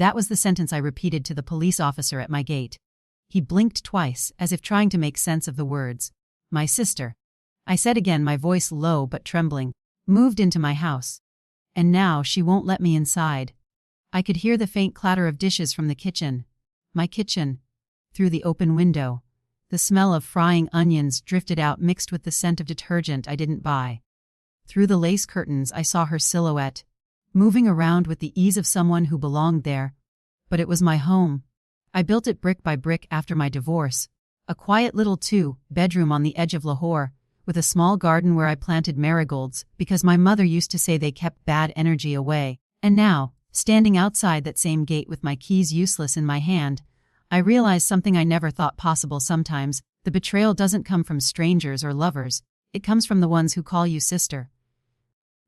That was the sentence I repeated to the police officer at my gate. He blinked twice, as if trying to make sense of the words. My sister, I said again, my voice low but trembling, moved into my house. And now she won't let me inside. I could hear the faint clatter of dishes from the kitchen. My kitchen. Through the open window. The smell of frying onions drifted out, mixed with the scent of detergent I didn't buy. Through the lace curtains I saw her silhouette, moving around with the ease of someone who belonged there. But it was my home. I built it brick by brick after my divorce. A quiet little two-bedroom on the edge of Lahore, with a small garden where I planted marigolds because my mother used to say they kept bad energy away. And now, standing outside that same gate with my keys useless in my hand, I realized something I never thought possible sometimes. The betrayal doesn't come from strangers or lovers. It comes from the ones who call you sister.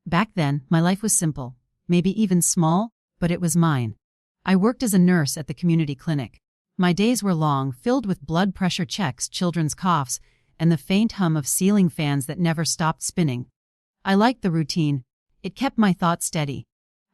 Back then, my life was simple, maybe even small, but it was mine. I worked as a nurse at the community clinic. My days were long, filled with blood pressure checks, children's coughs, and the faint hum of ceiling fans that never stopped spinning. I liked the routine. It kept my thoughts steady.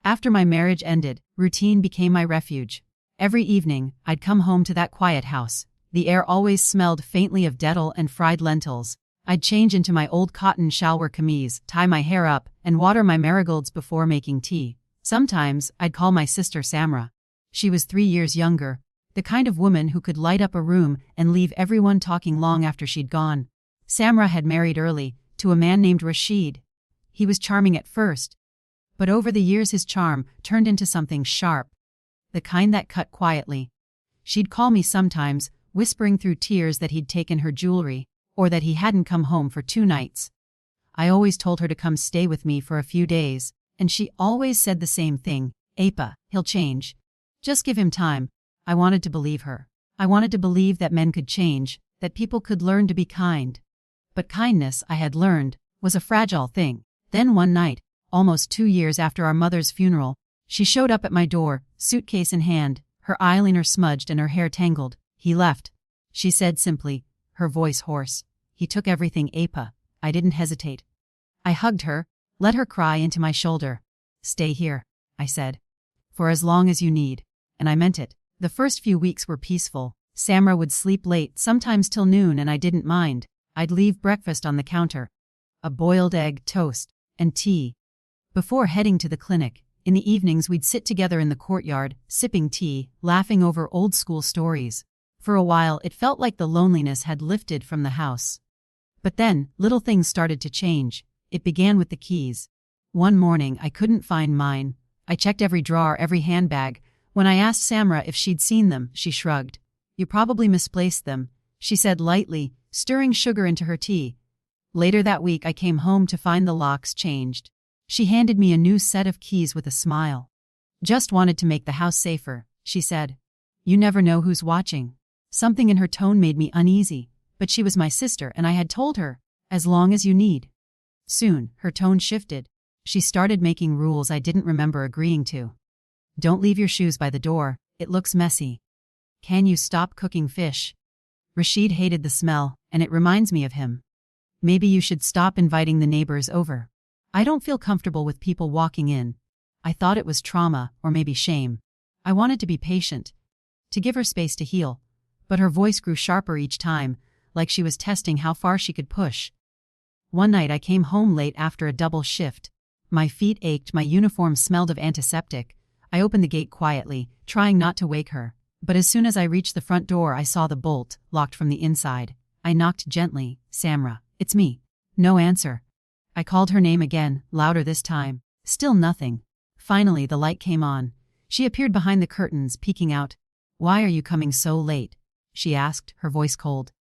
After my marriage ended, routine became my refuge. Every evening, I'd come home to that quiet house. The air always smelled faintly of Dettol and fried lentils. I'd change into my old cotton shalwar kameez, tie my hair up, and water my marigolds before making tea. Sometimes, I'd call my sister Samra. She was 3 years younger, the kind of woman who could light up a room and leave everyone talking long after she'd gone. Samra had married early, to a man named Rashid. He was charming at first, but over the years his charm turned into something sharp, the kind that cut quietly. She'd call me sometimes, whispering through tears that he'd taken her jewelry, or that he hadn't come home for 2 nights. I always told her to come stay with me for a few days, and she always said the same thing, Apa, he'll change. Just give him time. I wanted to believe her. I wanted to believe that men could change, that people could learn to be kind. But kindness, I had learned, was a fragile thing. Then one night, almost 2 years after our mother's funeral, she showed up at my door, suitcase in hand, her eyeliner smudged and her hair tangled. He left, she said simply, her voice hoarse. He took everything, Apa. I didn't hesitate. I hugged her, let her cry into my shoulder. Stay here, I said. For as long as you need. And I meant it. The first few weeks were peaceful. Samra would sleep late, sometimes till noon, and I didn't mind. I'd leave breakfast on the counter. A boiled egg, toast, and tea. Before heading to the clinic, in the evenings we'd sit together in the courtyard, sipping tea, laughing over old school stories. For a while it felt like the loneliness had lifted from the house. But then, little things started to change. It began with the keys. One morning I couldn't find mine. I checked every drawer, every handbag. When I asked Samra if she'd seen them, she shrugged. You probably misplaced them, she said lightly, stirring sugar into her tea. Later that week I came home to find the locks changed. She handed me a new set of keys with a smile. Just wanted to make the house safer, she said. You never know who's watching. Something in her tone made me uneasy, but she was my sister and I had told her, as long as you need. Soon, her tone shifted. She started making rules I didn't remember agreeing to. Don't leave your shoes by the door, it looks messy. Can you stop cooking fish? Rashid hated the smell, and it reminds me of him. Maybe you should stop inviting the neighbors over. I don't feel comfortable with people walking in. I thought it was trauma, or maybe shame. I wanted to be patient, to give her space to heal, but her voice grew sharper each time, like she was testing how far she could push. One night I came home late after a double shift. My feet ached, my uniform smelled of antiseptic. I opened the gate quietly, trying not to wake her. But as soon as I reached the front door I saw the bolt, locked from the inside. I knocked gently. Samra, it's me. No answer. I called her name again, louder this time. Still nothing. Finally the light came on. She appeared behind the curtains, peeking out. Why are you coming so late? She asked, her voice cold.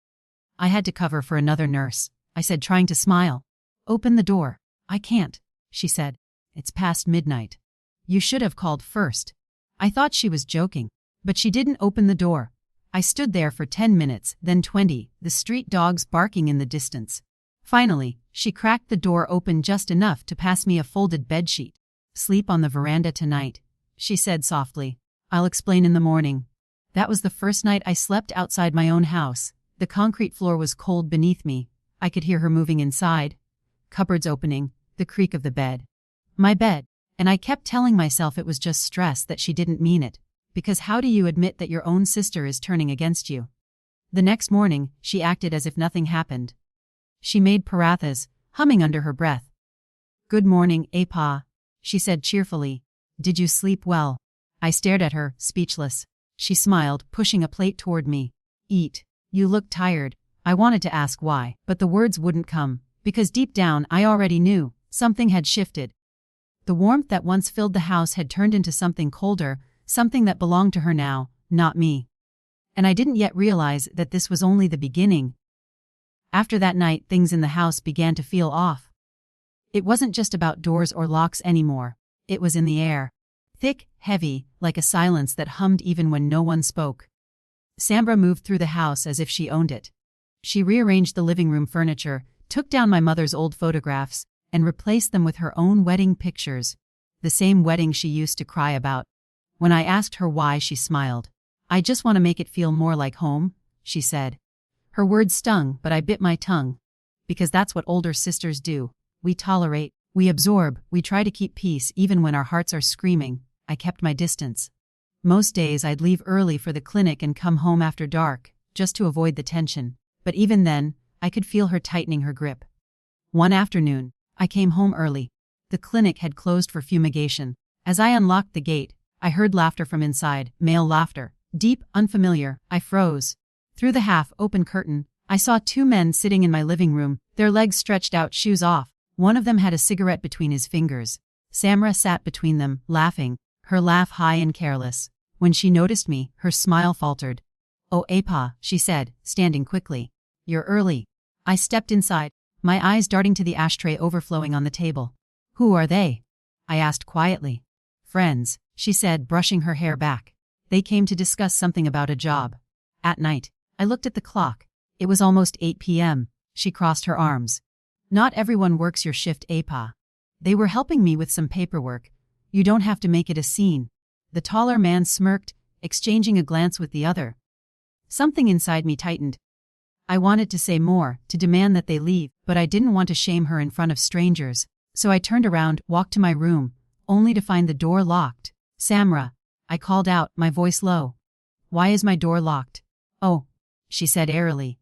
I had to cover for another nurse, I said, trying to smile. Open the door. I can't, she said. It's past midnight. You should have called first. I thought she was joking, but she didn't open the door. I stood there for 10 minutes, then 20, the street dogs barking in the distance. Finally, she cracked the door open just enough to pass me a folded bedsheet. Sleep on the veranda tonight, she said softly. I'll explain in the morning. That was the first night I slept outside my own house. The concrete floor was cold beneath me. I could hear her moving inside. Cupboards opening, the creak of the bed. My bed. And I kept telling myself it was just stress, that she didn't mean it. because how do you admit that your own sister is turning against you? The next morning, she acted as if nothing happened. She made parathas, humming under her breath. "Good morning, Apa," she said cheerfully. "Did you sleep well?" I stared at her, speechless. She smiled, pushing a plate toward me. "Eat. You look tired." I wanted to ask why, but the words wouldn't come, because deep down I already knew something had shifted. The warmth that once filled the house had turned into something colder, something that belonged to her now, not me. And I didn't yet realize that this was only the beginning. After that night, things in the house began to feel off. It wasn't just about doors or locks anymore. It was in the air. Thick, heavy, like a silence that hummed even when no one spoke. Samra moved through the house as if she owned it. She rearranged the living room furniture, took down my mother's old photographs, and replaced them with her own wedding pictures. The same wedding she used to cry about. When I asked her why, she smiled. "I just want to make it feel more like home," she said. Her words stung, but I bit my tongue. Because that's what older sisters do. We tolerate, we absorb, we try to keep peace even when our hearts are screaming. I kept my distance. Most days I'd leave early for the clinic and come home after dark, just to avoid the tension. But even then, I could feel her tightening her grip. One afternoon, I came home early. The clinic had closed for fumigation. As I unlocked the gate, I heard laughter from inside, male laughter. Deep, unfamiliar. I froze. Through the half-open curtain, I saw two men sitting in my living room, their legs stretched out, shoes off. One of them had a cigarette between his fingers. Samra sat between them, laughing, her laugh high and careless. When she noticed me, her smile faltered. "Oh, Apa," she said, standing quickly. "You're early." I stepped inside, my eyes darting to the ashtray overflowing on the table. "Who are they?" I asked quietly. "Friends," she said, brushing her hair back. "They came to discuss something about a job." At night, I looked at the clock. It was almost 8 p.m. She crossed her arms. "Not everyone works your shift, Apa. They were helping me with some paperwork. You don't have to make it a scene." The taller man smirked, exchanging a glance with the other. Something inside me tightened. I wanted to say more, to demand that they leave, but I didn't want to shame her in front of strangers. So I turned around, walked to my room, only to find the door locked. "Samra," I called out, my voice low. "Why is my door locked?" "Oh," she said airily.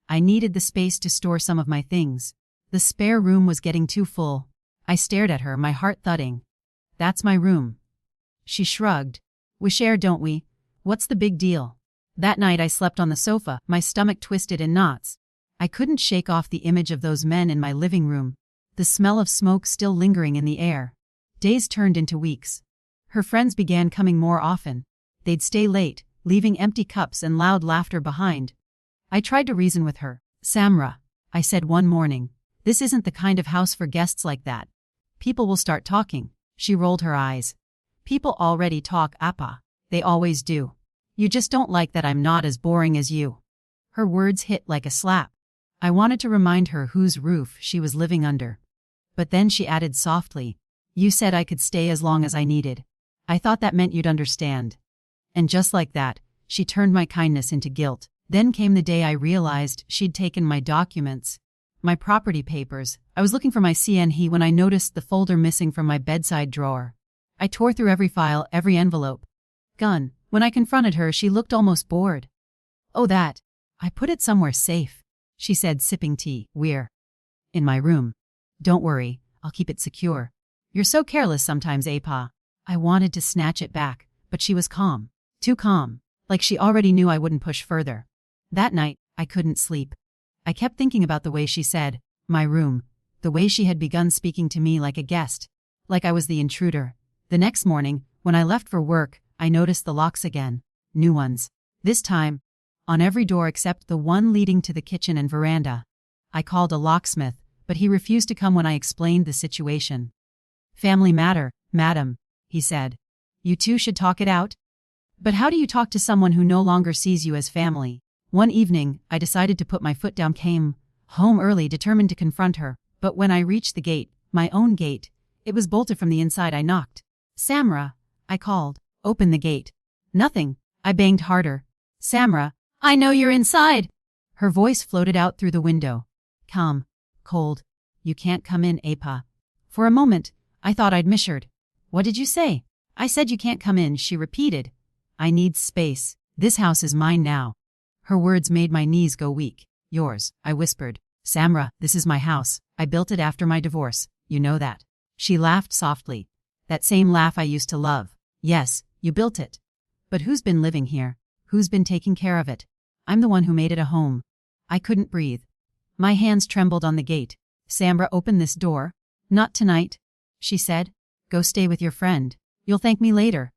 "I needed the space to store some of my things. The spare room was getting too full." I stared at her, my heart thudding. "That's my room." She shrugged. "We share, don't we? What's the big deal?" That night I slept on the sofa, my stomach twisted in knots. I couldn't shake off the image of those men in my living room, the smell of smoke still lingering in the air. Days turned into weeks. Her friends began coming more often. They'd stay late, leaving empty cups and loud laughter behind. I tried to reason with her. "Samra," I said one morning, "this isn't the kind of house for guests like that. People will start talking." She rolled her eyes. "People already talk, Apa. They always do. You just don't like that I'm not as boring as you." Her words hit like a slap. I wanted to remind her whose roof she was living under. But then she added softly, "You said I could stay as long as I needed. I thought that meant you'd understand." And just like that, she turned my kindness into guilt. Then came the day I realized she'd taken my documents, my property papers. I was looking for my CNH when I noticed the folder missing from my bedside drawer. I tore through every file, every envelope. Gone. When I confronted her, she looked almost bored. "Oh, that. I put it somewhere safe," she said, sipping tea. "We're in my room. Don't worry, I'll keep it secure." "You're so careless sometimes, Apa." I wanted to snatch it back, but she was calm. Too calm. Like she already knew I wouldn't push further. That night, I couldn't sleep. I kept thinking about the way she said, "my room," the way she had begun speaking to me like a guest, like I was the intruder. The next morning, when I left for work, I noticed the locks again. New ones. This time, on every door except the one leading to the kitchen and veranda. I called a locksmith, but he refused to come when I explained the situation. "Family matter, madam," he said. "You two should talk it out." But how do you talk to someone who no longer sees you as family? One evening, I decided to put my foot down, came home early, determined to confront her. But when I reached the gate, my own gate, it was bolted from the inside. I knocked. "Samra," I called. "Open the gate." Nothing. I banged harder. "Samra, I know you're inside." Her voice floated out through the window. Calm. Cold. "You can't come in, Apa." For a moment, I thought I'd misheard. "What did you say?" "I said you can't come in," she repeated. I need space. This house is mine now. Her words made my knees go weak. Yours, I whispered. Samra, this is my house. I built it after my divorce. You know that. She laughed softly. That same laugh I used to love. Yes, you built it. But who's been living here? Who's been taking care of it? I'm the one who made it a home. I couldn't breathe. My hands trembled on the gate. Samra, open this door. Not tonight, she said. Go stay with your friend. You'll thank me later.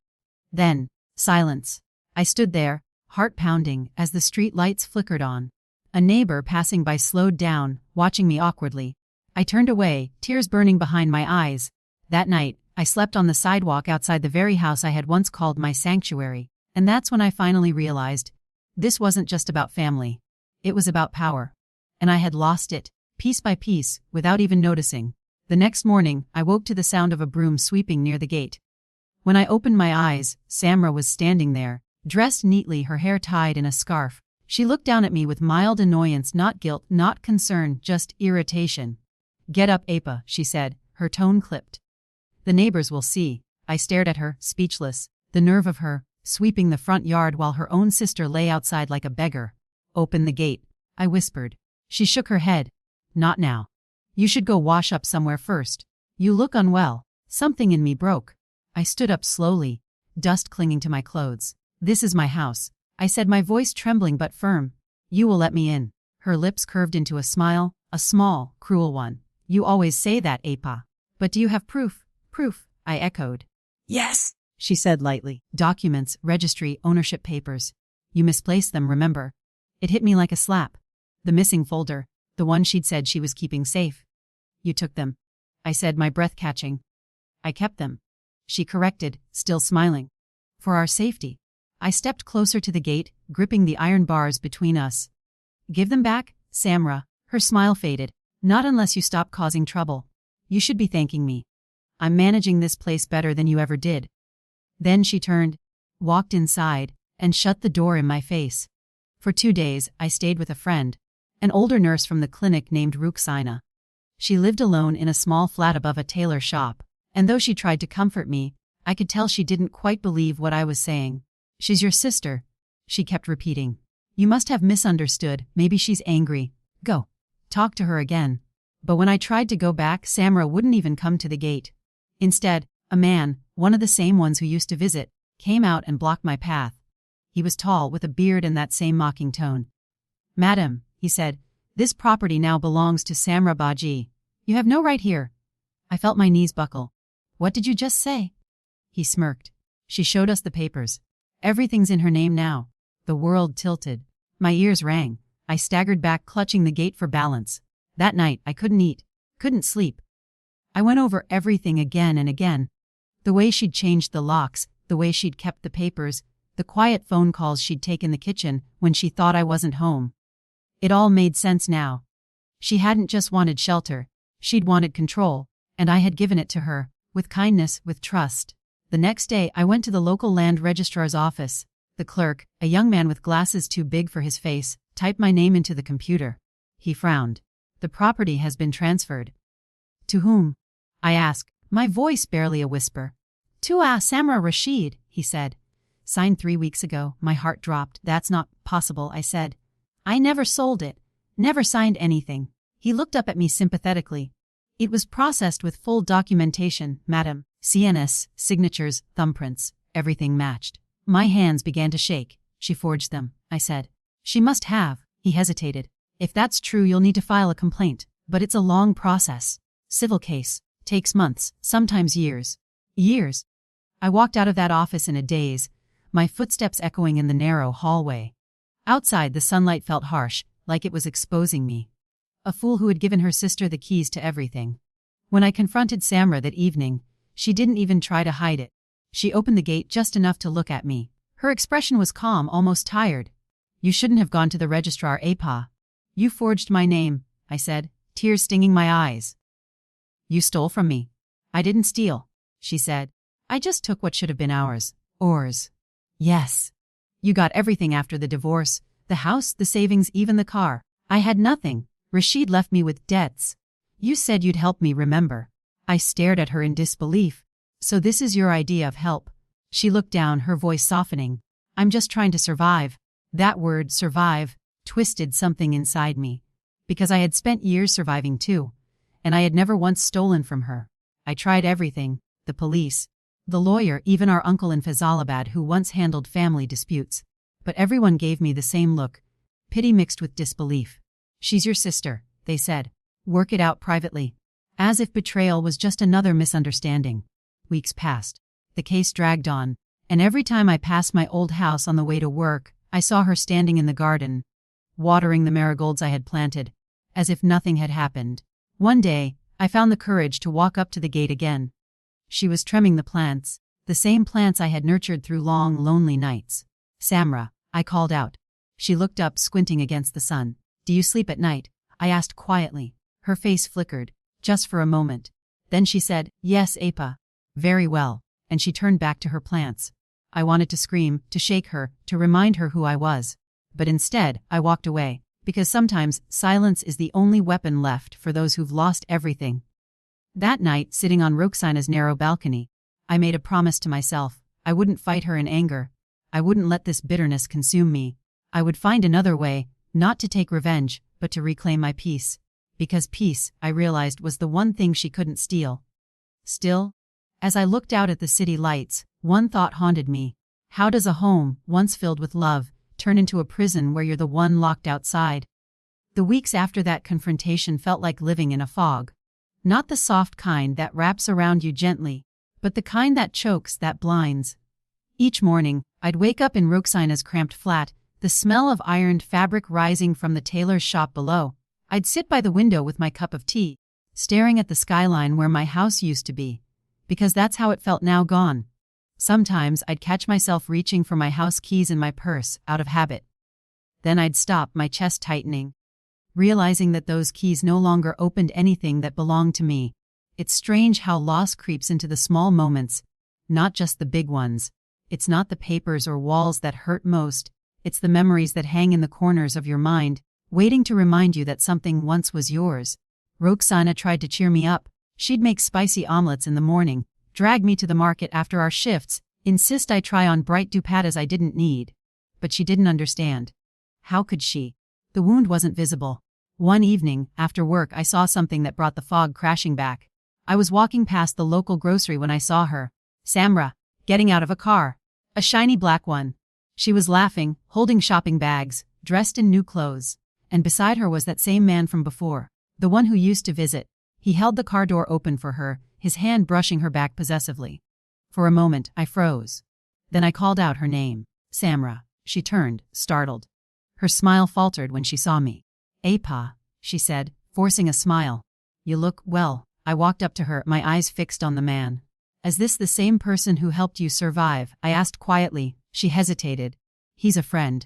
Then, silence. I stood there, heart pounding, as the street lights flickered on. A neighbor passing by slowed down, watching me awkwardly. I turned away, tears burning behind my eyes. That night, I slept on the sidewalk outside the very house I had once called my sanctuary, and that's when I finally realized this wasn't just about family. It was about power. And I had lost it, piece by piece, without even noticing. The next morning, I woke to the sound of a broom sweeping near the gate. When I opened my eyes, Samra was standing there, dressed neatly, her hair tied in a scarf. She looked down at me with mild annoyance, not guilt, not concern, just irritation. Get up, Apa, she said, her tone clipped. The neighbors will see. I stared at her, speechless. The nerve of her, sweeping the front yard while her own sister lay outside like a beggar. Open the gate, I whispered. She shook her head. Not now. You should go wash up somewhere first. You look unwell. Something in me broke. I stood up slowly, dust clinging to my clothes. This is my house, I said, my voice trembling but firm. You will let me in. Her lips curved into a smile, a small, cruel one. You always say that, Apa. But do you have proof? Proof, I echoed. Yes, she said lightly. Documents, registry, ownership papers. You misplaced them, remember? It hit me like a slap. The missing folder, the one she'd said she was keeping safe. You took them, I said, my breath catching. I kept them, she corrected, still smiling. For our safety. I stepped closer to the gate, gripping the iron bars between us. Give them back, Samra. Her smile faded. Not unless you stop causing trouble. You should be thanking me. I'm managing this place better than you ever did. Then she turned, walked inside, and shut the door in my face. For 2 days, I stayed with a friend, an older nurse from the clinic named Ruxina. She lived alone in a small flat above a tailor shop, and though she tried to comfort me, I could tell she didn't quite believe what I was saying. She's your sister, she kept repeating. You must have misunderstood, maybe she's angry. Go. Talk to her again. But when I tried to go back, Samra wouldn't even come to the gate. Instead, a man, one of the same ones who used to visit, came out and blocked my path. He was tall, with a beard and that same mocking tone. Madam, he said, this property now belongs to Samra Baji. You have no right here. I felt my knees buckle. What did you just say? He smirked. She showed us the papers. Everything's in her name now. The world tilted. My ears rang. I staggered back, clutching the gate for balance. That night, I couldn't eat, couldn't sleep. I went over everything again and again. The way she'd changed the locks, the way she'd kept the papers, the quiet phone calls she'd take in the kitchen when she thought I wasn't home. It all made sense now. She hadn't just wanted shelter, she'd wanted control, and I had given it to her, with kindness, with trust. The next day, I went to the local land registrar's office. The clerk, a young man with glasses too big for his face, typed my name into the computer. He frowned. The property has been transferred. To whom? I asked, my voice barely a whisper. To Samra Rashid, he said. Signed 3 weeks ago. My heart dropped. That's not possible, I said. I never sold it. Never signed anything. He looked up at me sympathetically. It was processed with full documentation, madam. CNS, signatures, thumbprints, everything matched. My hands began to shake. She forged them, I said. She must have. He hesitated. If that's true, you'll need to file a complaint. But it's a long process. Civil case. Takes months, sometimes years. Years. I walked out of that office in a daze, my footsteps echoing in the narrow hallway. Outside, the sunlight felt harsh, like it was exposing me. A fool who had given her sister the keys to everything. When I confronted Samra that evening, she didn't even try to hide it. She opened the gate just enough to look at me. Her expression was calm, almost tired. You shouldn't have gone to the registrar, Apa. You forged my name, I said, tears stinging my eyes. You stole from me. I didn't steal, she said. I just took what should have been ours. Ours. Yes. You got everything after the divorce, the house, the savings, even the car. I had nothing. Rashid left me with debts. You said you'd help me remember. I stared at her in disbelief. So this is your idea of help? She looked down, her voice softening. I'm just trying to survive. That word, survive, twisted something inside me. Because I had spent years surviving too, and I had never once stolen from her. I tried everything, the police, the lawyer, even our uncle in Faisalabad who once handled family disputes. But everyone gave me the same look, pity mixed with disbelief. She's your sister, they said. Work it out privately. As if betrayal was just another misunderstanding. Weeks passed. The case dragged on, and every time I passed my old house on the way to work, I saw her standing in the garden, watering the marigolds I had planted, as if nothing had happened. One day, I found the courage to walk up to the gate again. She was trimming the plants, the same plants I had nurtured through long, lonely nights. Samra, I called out. She looked up, squinting against the sun. Do you sleep at night? I asked quietly. Her face flickered, just for a moment. Then she said, yes, Apa. Very well. And she turned back to her plants. I wanted to scream, to shake her, to remind her who I was. But instead, I walked away, because sometimes silence is the only weapon left for those who've lost everything. That night, sitting on Roxana's narrow balcony, I made a promise to myself. I wouldn't fight her in anger. I wouldn't let this bitterness consume me. I would find another way, not to take revenge, but to reclaim my peace. Because peace, I realized, was the one thing she couldn't steal. Still, as I looked out at the city lights, one thought haunted me. How does a home, once filled with love, turn into a prison where you're the one locked outside? The weeks after that confrontation felt like living in a fog. Not the soft kind that wraps around you gently, but the kind that chokes, that blinds. Each morning, I'd wake up in Roxana's cramped flat, the smell of ironed fabric rising from the tailor's shop below. I'd sit by the window with my cup of tea, staring at the skyline where my house used to be, because that's how it felt now gone. Sometimes I'd catch myself reaching for my house keys in my purse, out of habit. Then I'd stop, my chest tightening, realizing that those keys no longer opened anything that belonged to me. It's strange how loss creeps into the small moments, not just the big ones. It's not the papers or walls that hurt most, it's the memories that hang in the corners of your mind, waiting to remind you that something once was yours. Roxana tried to cheer me up. She'd make spicy omelets in the morning, drag me to the market after our shifts, insist I try on bright dupattas I didn't need. But she didn't understand. How could she? The wound wasn't visible. One evening, after work, I saw something that brought the fog crashing back. I was walking past the local grocery when I saw her. Samra, getting out of a car. A shiny black one. She was laughing, holding shopping bags, dressed in new clothes. And beside her was that same man from before, the one who used to visit. He held the car door open for her, his hand brushing her back possessively. For a moment, I froze. Then I called out her name. Samra. She turned, startled. Her smile faltered when she saw me. Apa, she said, forcing a smile. You look well. I walked up to her, my eyes fixed on the man. Is this the same person who helped you survive? I asked quietly. She hesitated. He's a friend.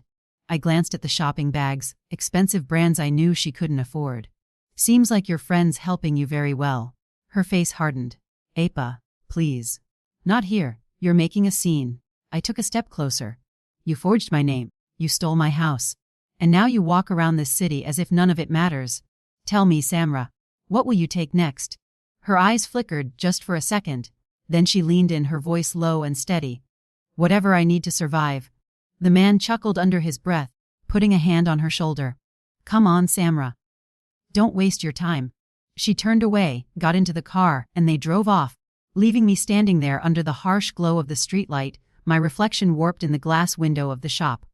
I glanced at the shopping bags, expensive brands I knew she couldn't afford. Seems like your friend's helping you very well. Her face hardened. Apa, please. Not here. You're making a scene. I took a step closer. You forged my name. You stole my house. And now you walk around this city as if none of it matters. Tell me, Samra, what will you take next? Her eyes flickered just for a second. Then she leaned in, her voice low and steady. Whatever I need to survive. The man chuckled under his breath, putting a hand on her shoulder. Come on, Samra. Don't waste your time. She turned away, got into the car, and they drove off, leaving me standing there under the harsh glow of the streetlight, my reflection warped in the glass window of the shop.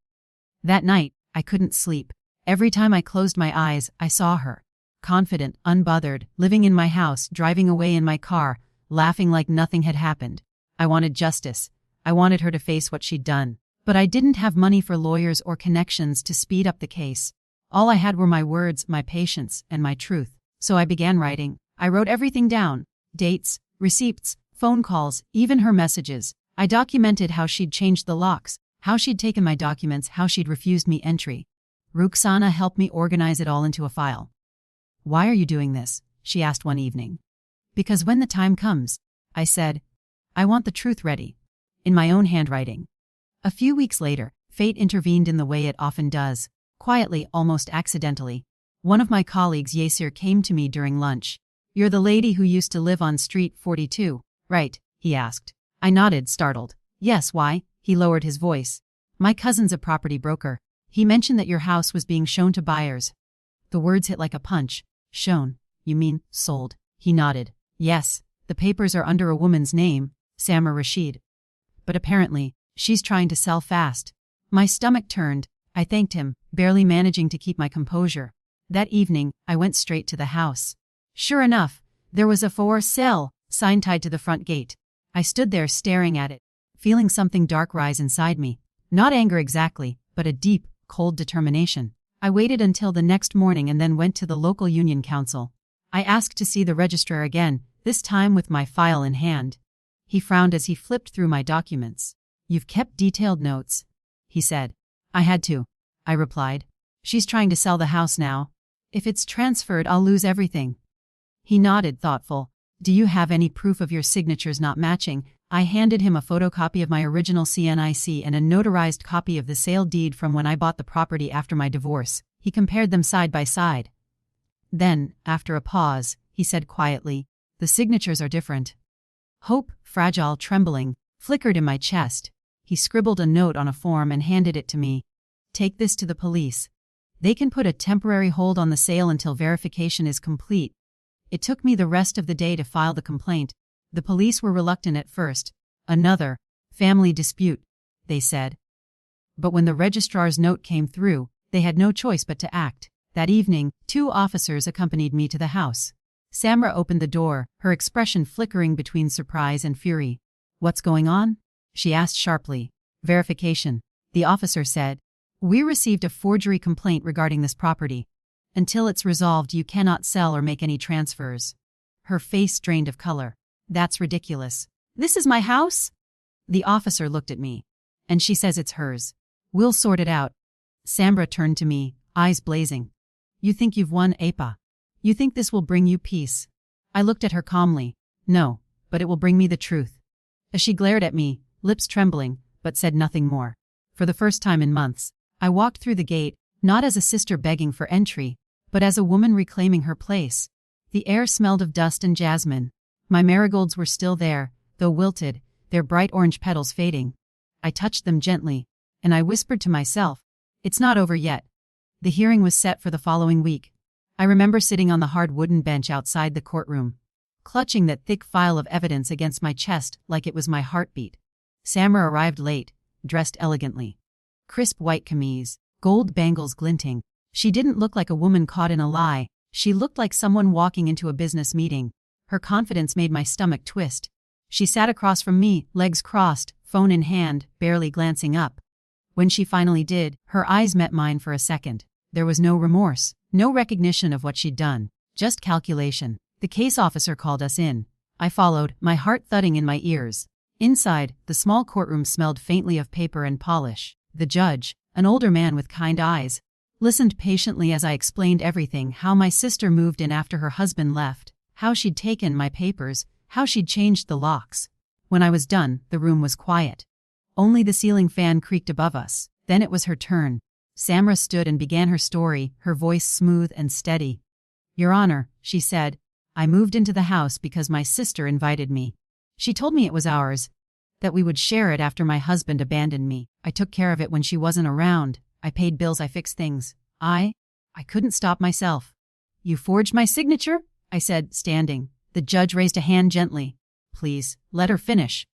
That night, I couldn't sleep. Every time I closed my eyes, I saw her. Confident, unbothered, living in my house, driving away in my car, laughing like nothing had happened. I wanted justice. I wanted her to face what she'd done. But I didn't have money for lawyers or connections to speed up the case. All I had were my words, my patience, and my truth. So I began writing. I wrote everything down. Dates, receipts, phone calls, even her messages. I documented how she'd changed the locks, how she'd taken my documents, how she'd refused me entry. Roxana helped me organize it all into a file. Why are you doing this? She asked one evening. Because when the time comes, I said, I want the truth ready. In my own handwriting. A few weeks later, fate intervened in the way it often does. Quietly, almost accidentally. One of my colleagues, Yasir, came to me during lunch. You're the lady who used to live on Street 42, right? He asked. I nodded, startled. Yes, why? He lowered his voice. My cousin's a property broker. He mentioned that your house was being shown to buyers. The words hit like a punch. Shown. You mean, sold. He nodded. Yes, the papers are under a woman's name, Samra Rashid. But apparently, she's trying to sell fast. My stomach turned. I thanked him, barely managing to keep my composure. That evening, I went straight to the house. Sure enough, there was a for sale sign tied to the front gate. I stood there staring at it, feeling something dark rise inside me. Not anger exactly, but a deep, cold determination. I waited until the next morning and then went to the local union council. I asked to see the registrar again, this time with my file in hand. He frowned as he flipped through my documents. You've kept detailed notes, he said. I had to, I replied. She's trying to sell the house now. If it's transferred, I'll lose everything. He nodded, thoughtful. Do you have any proof of your signatures not matching? I handed him a photocopy of my original CNIC and a notarized copy of the sale deed from when I bought the property after my divorce. He compared them side by side. Then, after a pause, he said quietly, the signatures are different. Hope, fragile, trembling, flickered in my chest. He scribbled a note on a form and handed it to me. Take this to the police. They can put a temporary hold on the sale until verification is complete. It took me the rest of the day to file the complaint. The police were reluctant at first. Another family dispute, they said. But when the registrar's note came through, they had no choice but to act. That evening, 2 officers accompanied me to the house. Samra opened the door, her expression flickering between surprise and fury. What's going on? She asked sharply. Verification, the officer said. We received a forgery complaint regarding this property. Until it's resolved, you cannot sell or make any transfers. Her face drained of color. That's ridiculous. This is my house? The officer looked at me. And she says it's hers. We'll sort it out. Samra turned to me, eyes blazing. You think you've won, Apa? You think this will bring you peace? I looked at her calmly. No, but it will bring me the truth. As she glared at me, lips trembling, but said nothing more. For the first time in months, I walked through the gate, not as a sister begging for entry, but as a woman reclaiming her place. The air smelled of dust and jasmine. My marigolds were still there, though wilted, their bright orange petals fading. I touched them gently, and I whispered to myself, it's not over yet. The hearing was set for the following week. I remember sitting on the hard wooden bench outside the courtroom, clutching that thick file of evidence against my chest like it was my heartbeat. Samra arrived late, dressed elegantly. Crisp white camise, gold bangles glinting. She didn't look like a woman caught in a lie. She looked like someone walking into a business meeting. Her confidence made my stomach twist. She sat across from me, legs crossed, phone in hand, barely glancing up. When she finally did, her eyes met mine for a second. There was no remorse, no recognition of what she'd done, just calculation. The case officer called us in. I followed, my heart thudding in my ears. Inside, the small courtroom smelled faintly of paper and polish. The judge, an older man with kind eyes, listened patiently as I explained everything: how my sister moved in after her husband left, how she'd taken my papers, how she'd changed the locks. When I was done, the room was quiet. Only the ceiling fan creaked above us. Then it was her turn. Samra stood and began her story, her voice smooth and steady. Your Honor, she said, I moved into the house because my sister invited me. She told me it was ours, that we would share it after my husband abandoned me. I took care of it when she wasn't around. I paid bills, I fixed things. I couldn't stop myself. You forged my signature? I said, standing. The judge raised a hand gently. Please, let her finish.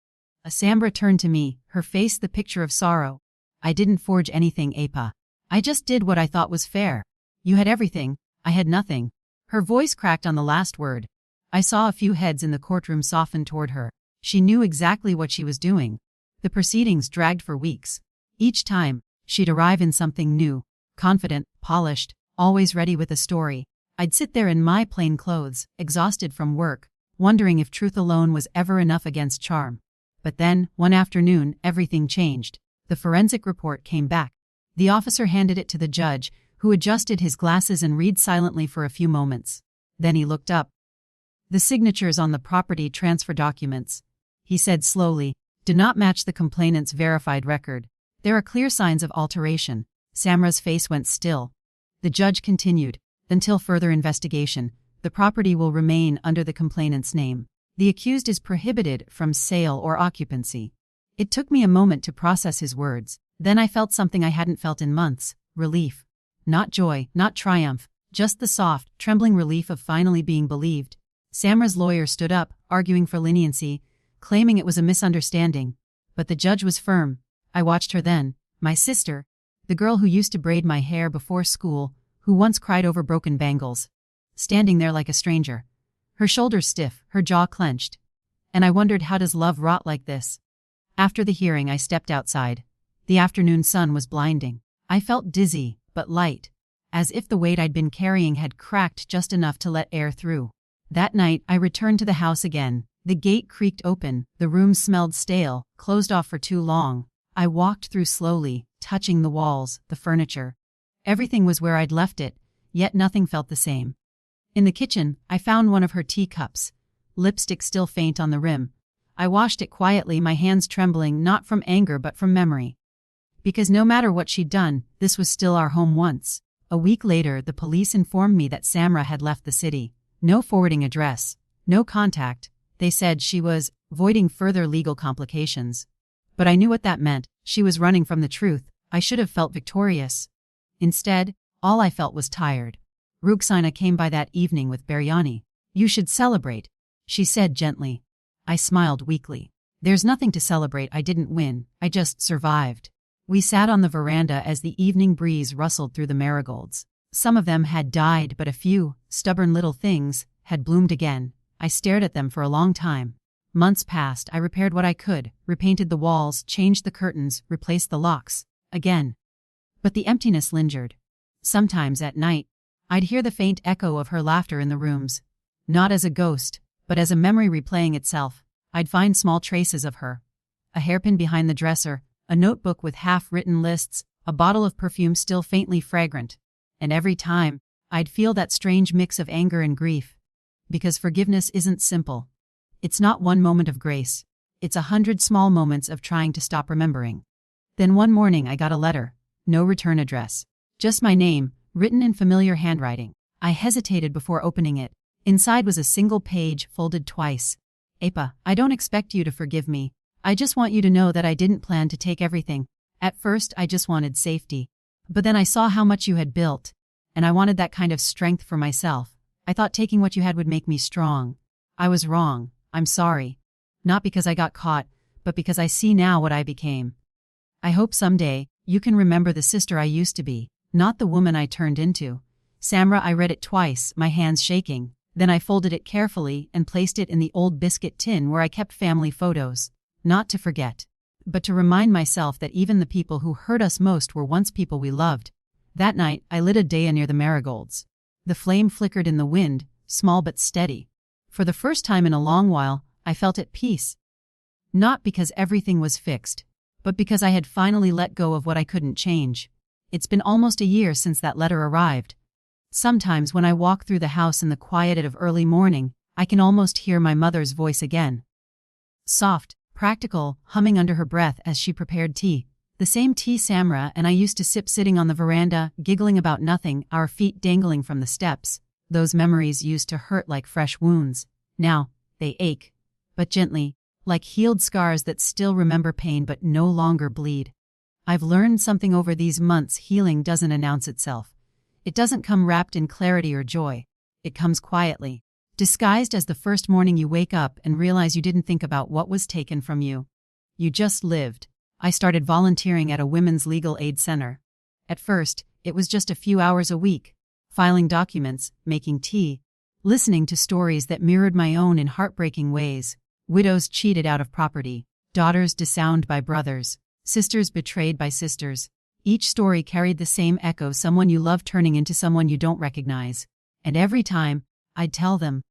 Samra turned to me, her face the picture of sorrow. I didn't forge anything, Apa. I just did what I thought was fair. You had everything, I had nothing. Her voice cracked on the last word. I saw a few heads in the courtroom soften toward her. She knew exactly what she was doing. The proceedings dragged for weeks. Each time, she'd arrive in something new, confident, polished, always ready with a story. I'd sit there in my plain clothes, exhausted from work, wondering if truth alone was ever enough against charm. But then, one afternoon, everything changed. The forensic report came back. The officer handed it to the judge, who adjusted his glasses and read silently for a few moments. Then he looked up. The signatures on the property transfer documents, he said slowly, do not match the complainant's verified record. There are clear signs of alteration. Samra's face went still. The judge continued, until further investigation, the property will remain under the complainant's name. The accused is prohibited from sale or occupancy. It took me a moment to process his words. Then I felt something I hadn't felt in months: relief. Not joy, not triumph, just the soft, trembling relief of finally being believed. Samra's lawyer stood up, arguing for leniency, claiming it was a misunderstanding. But the judge was firm. I watched her then, my sister, the girl who used to braid my hair before school, who once cried over broken bangles, standing there like a stranger, her shoulders stiff, her jaw clenched. And I wondered, how does love rot like this? After the hearing, I stepped outside. The afternoon sun was blinding. I felt dizzy, but light, as if the weight I'd been carrying had cracked just enough to let air through. That night, I returned to the house again. The gate creaked open, the room smelled stale, closed off for too long. I walked through slowly, touching the walls, the furniture. Everything was where I'd left it, yet nothing felt the same. In the kitchen, I found one of her teacups, lipstick still faint on the rim. I washed it quietly, my hands trembling, not from anger but from memory. Because no matter what she'd done, this was still our home once. A week later, the police informed me that Samra had left the city. No forwarding address, no contact. They said she was avoiding further legal complications. But I knew what that meant. She was running from the truth. I should have felt victorious. Instead, all I felt was tired. Ruxana came by that evening with biryani. "You should celebrate," she said gently. I smiled weakly. There's nothing to celebrate. I didn't win. I just survived. We sat on the veranda as the evening breeze rustled through the marigolds. Some of them had died, but a few, stubborn little things, had bloomed again. I stared at them for a long time. Months passed. I repaired what I could, repainted the walls, changed the curtains, replaced the locks. Again. But the emptiness lingered. Sometimes at night, I'd hear the faint echo of her laughter in the rooms. Not as a ghost, but as a memory replaying itself. I'd find small traces of her. A hairpin behind the dresser, a notebook with half-written lists, a bottle of perfume still faintly fragrant. And every time, I'd feel that strange mix of anger and grief. Because forgiveness isn't simple. It's not one moment of grace. It's 100 small moments of trying to stop remembering. Then one morning I got a letter. No return address. Just my name, written in familiar handwriting. I hesitated before opening it. Inside was a single page, folded twice. "Apa, I don't expect you to forgive me. I just want you to know that I didn't plan to take everything. At first, I just wanted safety. But then I saw how much you had built, and I wanted that kind of strength for myself. I thought taking what you had would make me strong. I was wrong. I'm sorry. Not because I got caught, but because I see now what I became. I hope someday, you can remember the sister I used to be, not the woman I turned into." Samra, I read it twice, my hands shaking. Then I folded it carefully and placed it in the old biscuit tin where I kept family photos. Not to forget, but to remind myself that even the people who hurt us most were once people we loved. That night, I lit a daya near the marigolds. The flame flickered in the wind, small but steady. For the first time in a long while, I felt at peace. Not because everything was fixed, but because I had finally let go of what I couldn't change. It's been almost a year since that letter arrived. Sometimes when I walk through the house in the quiet of early morning, I can almost hear my mother's voice again. Soft, practical, humming under her breath as she prepared tea. The same tea Samra and I used to sip sitting on the veranda, giggling about nothing, our feet dangling from the steps. Those memories used to hurt like fresh wounds. Now, they ache, but gently, like healed scars that still remember pain but no longer bleed. I've learned something over these months. Healing doesn't announce itself. It doesn't come wrapped in clarity or joy. It comes quietly, disguised as the first morning you wake up and realize you didn't think about what was taken from you. You just lived. I started volunteering at a women's legal aid center. At first, it was just a few hours a week, filing documents, making tea, listening to stories that mirrored my own in heartbreaking ways. Widows cheated out of property, daughters disowned by brothers, sisters betrayed by sisters. Each story carried the same echo: someone you love turning into someone you don't recognize. And every time, I'd tell them,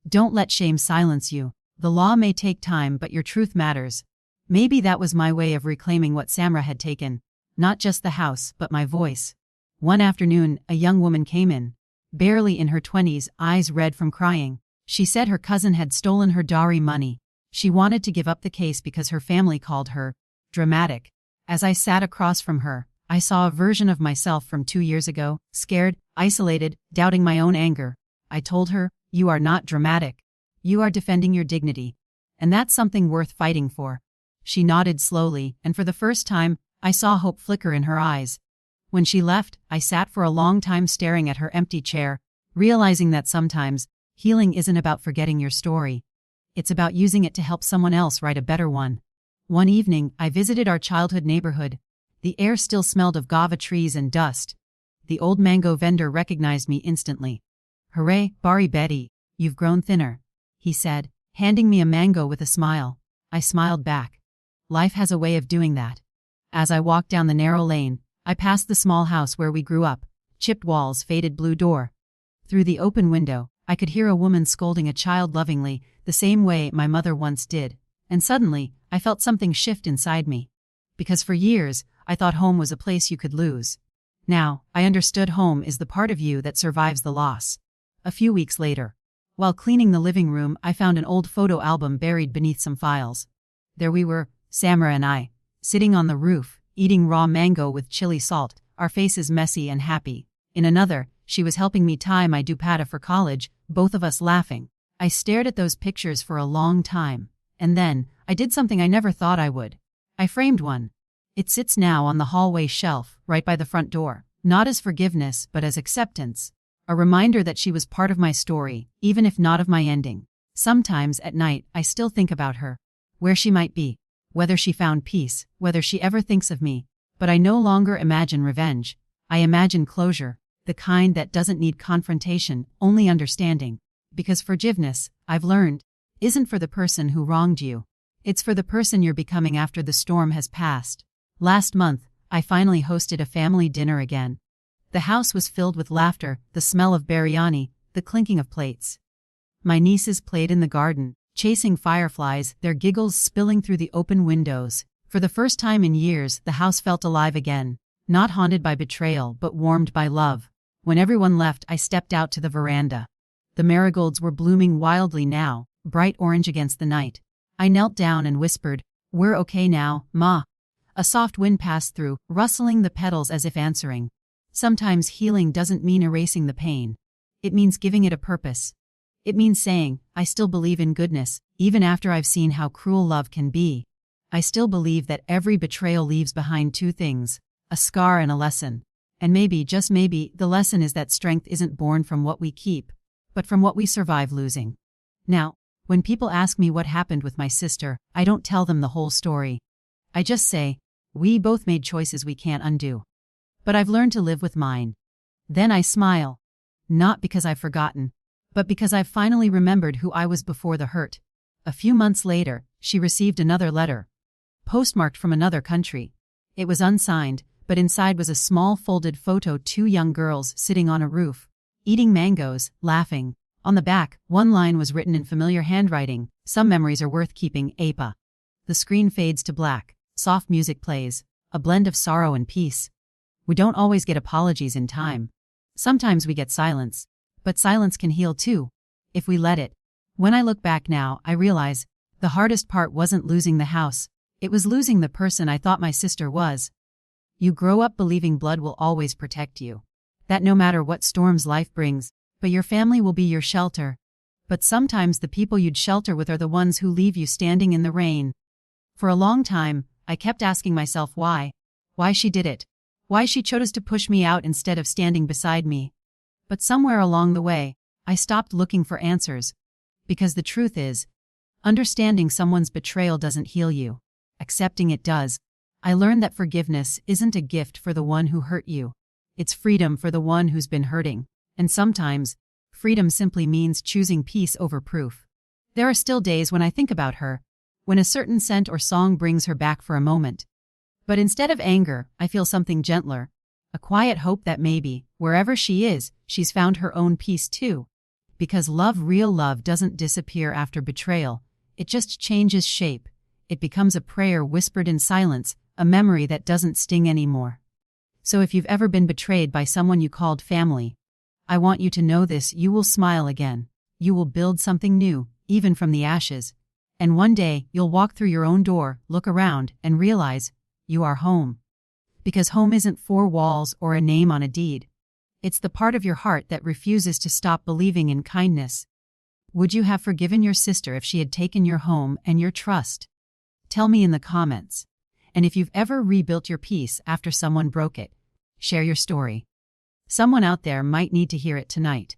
don't let shame silence you. The law may take time, but your truth matters. Maybe that was my way of reclaiming what Samra had taken. Not just the house, but my voice. One afternoon, a young woman came in, barely in her 20s, eyes red from crying. She said her cousin had stolen her dowry money. She wanted to give up the case because her family called her dramatic. As I sat across from her, I saw a version of myself from 2 years ago, scared, isolated, doubting my own anger. I told her, "You are not dramatic. You are defending your dignity. And that's something worth fighting for." She nodded slowly, and for the first time, I saw hope flicker in her eyes. When she left, I sat for a long time staring at her empty chair, realizing that sometimes, healing isn't about forgetting your story. It's about using it to help someone else write a better one. One evening, I visited our childhood neighborhood. The air still smelled of guava trees and dust. The old mango vendor recognized me instantly. "Hooray, Bari Betty, you've grown thinner," he said, handing me a mango with a smile. I smiled back. Life has a way of doing that. As I walked down the narrow lane, I passed the small house where we grew up, chipped walls, faded blue door. Through the open window, I could hear a woman scolding a child lovingly, the same way my mother once did, and suddenly, I felt something shift inside me. Because for years, I thought home was a place you could lose. Now, I understood home is the part of you that survives the loss. A few weeks later, while cleaning the living room, I found an old photo album buried beneath some files. There we were, Samara and I, sitting on the roof, eating raw mango with chili salt, our faces messy and happy. In another, she was helping me tie my dupatta for college, both of us laughing. I stared at those pictures for a long time, and then, I did something I never thought I would. I framed one. It sits now on the hallway shelf, right by the front door, not as forgiveness but as acceptance. A reminder that she was part of my story, even if not of my ending. Sometimes at night, I still think about her. Where she might be. Whether she found peace, whether she ever thinks of me. But I no longer imagine revenge. I imagine closure, the kind that doesn't need confrontation, only understanding. Because forgiveness, I've learned, isn't for the person who wronged you. It's for the person you're becoming after the storm has passed. Last month, I finally hosted a family dinner again. The house was filled with laughter, the smell of biryani, the clinking of plates. My nieces played in the garden, chasing fireflies, their giggles spilling through the open windows. For the first time in years, the house felt alive again, not haunted by betrayal but warmed by love. When everyone left, I stepped out to the veranda. The marigolds were blooming wildly now, bright orange against the night. I knelt down and whispered, "We're okay now, Ma." A soft wind passed through, rustling the petals as if answering. Sometimes healing doesn't mean erasing the pain. It means giving it a purpose. It means saying, I still believe in goodness, even after I've seen how cruel love can be. I still believe that every betrayal leaves behind two things, a scar and a lesson. And maybe, just maybe, the lesson is that strength isn't born from what we keep, but from what we survive losing. Now, when people ask me what happened with my sister, I don't tell them the whole story. I just say, we both made choices we can't undo. But I've learned to live with mine. Then I smile. Not because I've forgotten, but because I've finally remembered who I was before the hurt. A few months later, she received another letter. Postmarked from another country. It was unsigned, but inside was a small folded photo, two young girls sitting on a roof, eating mangoes, laughing. On the back, one line was written in familiar handwriting, "Some memories are worth keeping, APA." The screen fades to black. Soft music plays, a blend of sorrow and peace. We don't always get apologies in time. Sometimes we get silence. But silence can heal too, if we let it. When I look back now, I realize, the hardest part wasn't losing the house. It was losing the person I thought my sister was. You grow up believing blood will always protect you. That no matter what storms life brings, but your family will be your shelter. But sometimes the people you'd shelter with are the ones who leave you standing in the rain. For a long time, I kept asking myself why. Why she did it. Why she chose to push me out instead of standing beside me. But somewhere along the way, I stopped looking for answers. Because the truth is, understanding someone's betrayal doesn't heal you. Accepting it does. I learned that forgiveness isn't a gift for the one who hurt you. It's freedom for the one who's been hurting. And sometimes, freedom simply means choosing peace over proof. There are still days when I think about her, when a certain scent or song brings her back for a moment. But instead of anger, I feel something gentler. A quiet hope that maybe, wherever she is, she's found her own peace too. Because love, real love, doesn't disappear after betrayal. It just changes shape. It becomes a prayer whispered in silence, a memory that doesn't sting anymore. So if you've ever been betrayed by someone you called family, I want you to know this: you will smile again. You will build something new, even from the ashes. And one day, you'll walk through your own door, look around, and realize, you are home. Because home isn't four walls or a name on a deed. It's the part of your heart that refuses to stop believing in kindness. Would you have forgiven your sister if she had taken your home and your trust? Tell me in the comments. And if you've ever rebuilt your peace after someone broke it, share your story. Someone out there might need to hear it tonight.